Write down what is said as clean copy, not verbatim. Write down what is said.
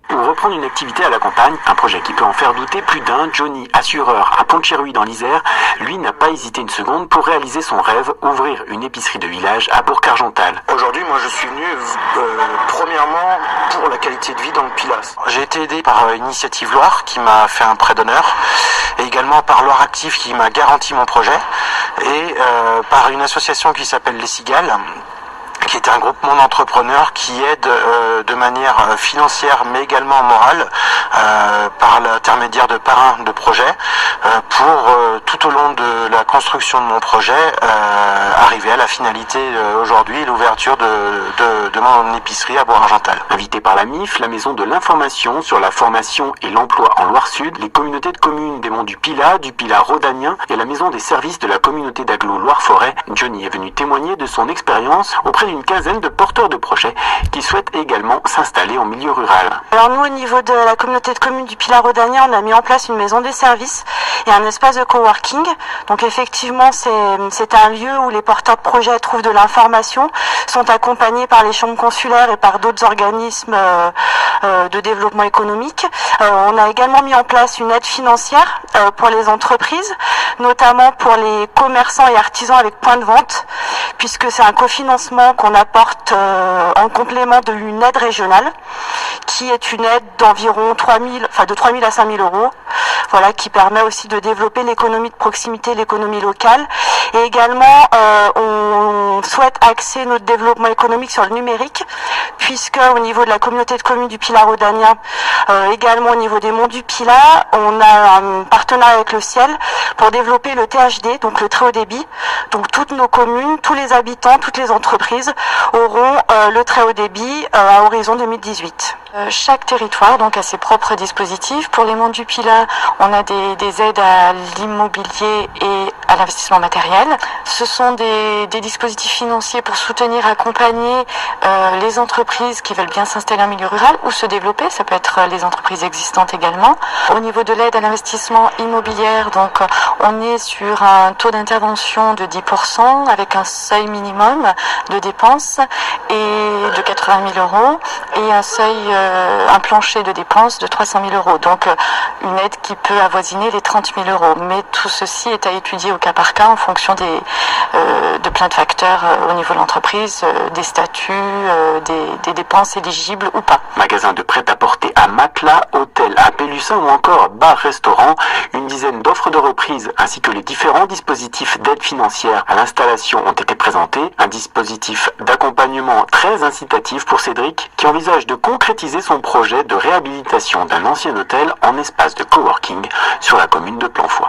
Ou reprendre une activité à la campagne, un projet qui peut en faire douter plus d'un. Johnny, assureur à Pont-de-Chéruy dans l'Isère, lui n'a pas hésité une seconde pour réaliser son rêve, ouvrir une épicerie de village à Bourg-Argental. Aujourd'hui, moi je suis venu premièrement pour la qualité de vie dans le Pilas. J'ai été aidé par Initiative Loire qui m'a fait un prêt d'honneur et également par Loire Active qui m'a garanti mon projet et par une association qui s'appelle Les Cigales, qui est un groupement d'entrepreneurs qui aide de manière financière mais également morale par l'intermédiaire de parrains de projets pour tout au long de la construction de mon projet arriver à la finalité aujourd'hui, l'ouverture de mon épicerie à Bourg-Argental. Invité par la MIF, la maison de l'information sur la formation et l'emploi en Loire-Sud, les communautés de communes des monts du Pilat rhodanien et la maison des services de la communauté d'agglo Loire-Forêt, Johnny est venu témoigner de son expérience auprès d'une quinzaine de porteurs de projets qui souhaitent également s'installer en milieu rural. Alors nous, au niveau de la communauté de communes du Pilat rhodanien, on a mis en place une maison des services et un espace de coworking. Donc effectivement, c'est un lieu où les porteurs de projets trouvent de l'information, sont accompagnés par les chambres consulaires et par d'autres organismes de développement économique. On a également mis en place une aide financière pour les entreprises, notamment pour les commerçants et artisans avec point de vente, puisque c'est un cofinancement qu'on apporte en complément d'une aide régionale, qui est une aide d'environ 3 000 à 5 000 euros, voilà, qui permet aussi de développer l'économie de proximité, l'économie locale. Et également, on souhaite axer notre développement économique sur le numérique, puisque au niveau de la communauté de communes du Pilat rhodanien, également au niveau des monts du Pilat, on a un partenariat avec le Ciel pour développer le THD, donc le très haut débit. Donc toutes nos communes, tous les habitants, toutes les entreprises auront le très haut débit à horizon 2018. Chaque territoire donc a ses propres dispositifs. Pour les monts du Pilat, on a des aides à l'immobilier et à l'investissement matériel. Ce sont des dispositifs financiers pour soutenir, accompagner les entreprises qui veulent bien s'installer en milieu rural ou se développer. Ça peut être les entreprises existantes également. Au niveau de l'aide à l'investissement immobilier, donc on est sur un taux d'intervention de 10% avec un seuil minimum de dépenses et de 80 000 euros et un plancher de dépenses de 300 000 euros. Donc une aide qui peut avoisiner les 30 000 euros. Mais tout ceci est à étudier au cas par cas en fonction de plein de facteurs au niveau de l'entreprise, des statuts, des dépenses éligibles ou pas. Magasin de prêt-à-porter à Matelas, hôtel à Pélussin ou encore bar-restaurant, une dizaine d'offres de reprise ainsi que les différents dispositifs d'aide financière à l'installation ont été présentés. Un dispositif d'accompagnement très incitatif pour Cédric qui envisage de concrétiser son projet de réhabilitation d'un ancien hôtel en espace de coworking sur la commune de Planfoy.